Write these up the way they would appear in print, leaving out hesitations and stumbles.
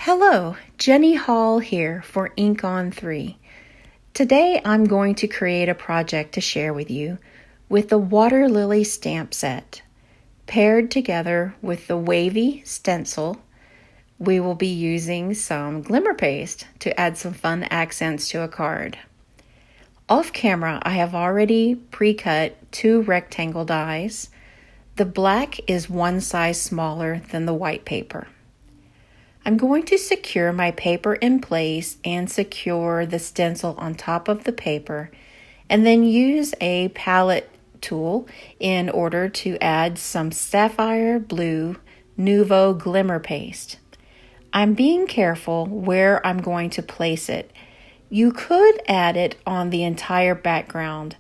Hello, Jenny Hall here for Ink on 3. Today I'm going to create a project to share with you with the Water Lily stamp set. Paired together with the wavy stencil, we will be using some glimmer paste to add some fun accents to a card. Off camera, I have already pre-cut 2 rectangle dies. The black is 1 size smaller than the white paper. I'm going to secure my paper in place and secure the stencil on top of the paper, and then use a palette tool in order to add some sapphire blue Nouveau glimmer paste. I'm being careful where I'm going to place it. You could add it on the entire background,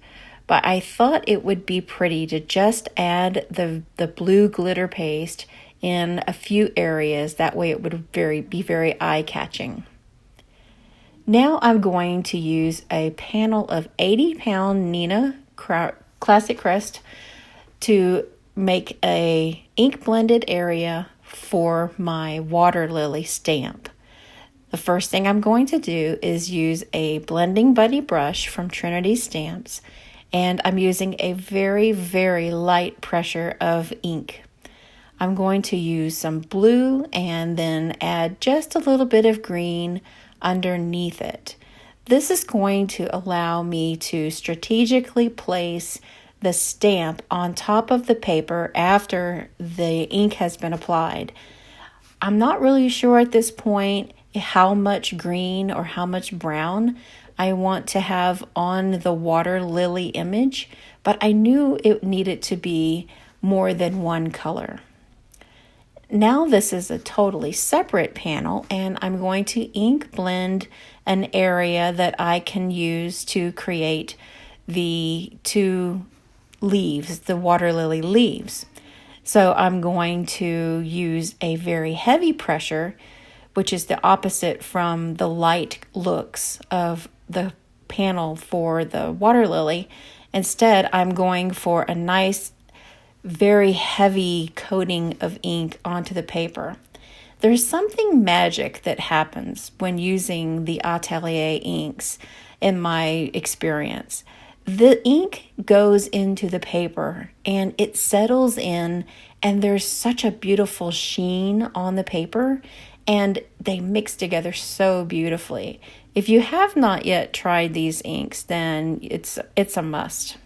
but I thought it would be pretty to just add the blue glitter paste in a few areas. That way it would be very eye-catching. Now I'm going to use a panel of 80-pound Neenah Classic Crest to make a ink blended area for my water lily stamp. The first thing I'm going to do is use a blending buddy brush from Trinity Stamps, and I'm using a very, very light pressure of ink. I'm going to use some blue and then add just a little bit of green underneath it. This is going to allow me to strategically place the stamp on top of the paper after the ink has been applied. I'm not really sure at this point how much green or how much brown I want to have on the water lily image, but I knew it needed to be more than one color. Now this is a totally separate panel, and I'm going to ink blend an area that I can use to create the 2 leaves, the water lily leaves. So I'm going to use a very heavy pressure, which is the opposite from the light looks of the panel for the water lily. Instead, I'm going for a nice very heavy coating of ink onto the paper. There's something magic that happens when using the Atelier inks in my experience. The ink goes into the paper and it settles in, and there's such a beautiful sheen on the paper, and they mix together so beautifully. If you have not yet tried these inks, then it's a must.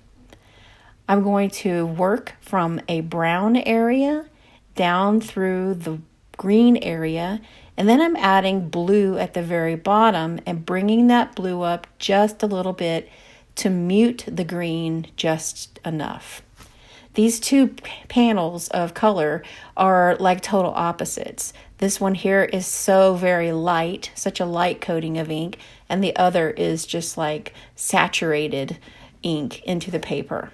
I'm going to work from a brown area down through the green area, and then I'm adding blue at the very bottom and bringing that blue up just a little bit to mute the green just enough. These 2 panels of color are like total opposites. This one here is so very light, such a light coating of ink, and the other is just like saturated ink into the paper.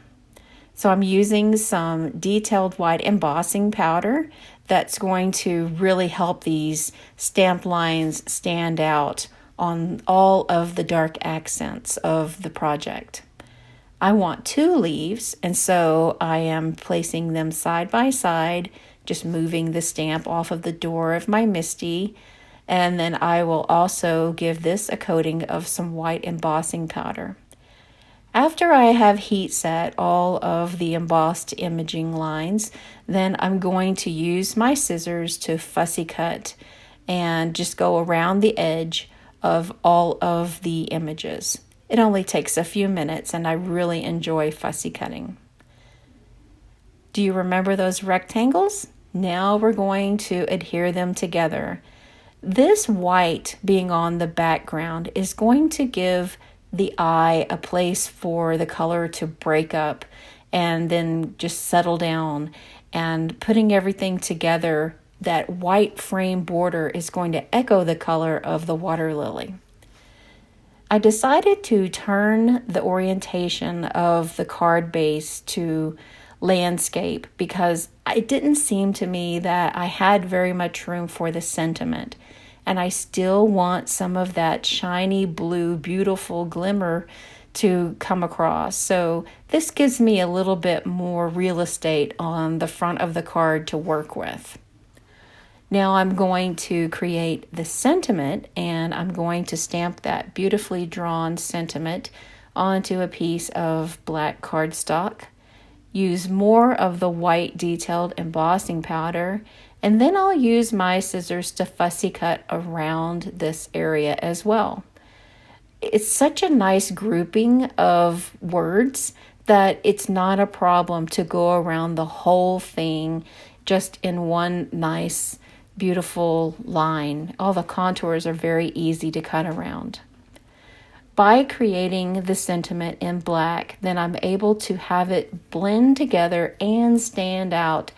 So I'm using some detailed white embossing powder that's going to really help these stamp lines stand out on all of the dark accents of the project. I want 2 leaves, and so I am placing them side by side, just moving the stamp off of the door of my Misty, and then I will also give this a coating of some white embossing powder. After I have heat set all of the embossed imaging lines, then I'm going to use my scissors to fussy cut and just go around the edge of all of the images. It only takes a few minutes, and I really enjoy fussy cutting. Do you remember those rectangles? Now we're going to adhere them together. This white being on the background is going to give the eye a place for the color to break up and then just settle down, and putting everything together, that white frame border is going to echo the color of the water lily. I decided to turn the orientation of the card base to landscape because it didn't seem to me that I had very much room for the sentiment. And I still want some of that shiny blue, beautiful glimmer to come across. So this gives me a little bit more real estate on the front of the card to work with. Now I'm going to create the sentiment, and I'm going to stamp that beautifully drawn sentiment onto a piece of black cardstock. Use more of the white detailed embossing powder, and then I'll use my scissors to fussy cut around this area as well. It's such a nice grouping of words that it's not a problem to go around the whole thing just in one nice, beautiful line. All the contours are very easy to cut around. By creating the sentiment in black, then I'm able to have it blend together and stand out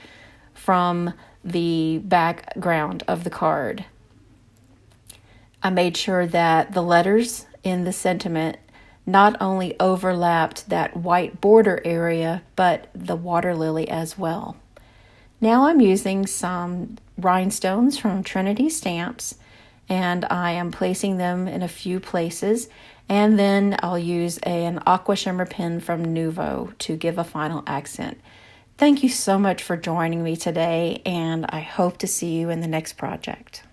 from the background of the card. I made sure that the letters in the sentiment not only overlapped that white border area, but the water lily as well. Now I'm using some rhinestones from Trinity Stamps, and I am placing them in a few places, and then I'll use an aqua shimmer pen from Nuvo to give a final accent. Thank you so much for joining me today, and I hope to see you in the next project.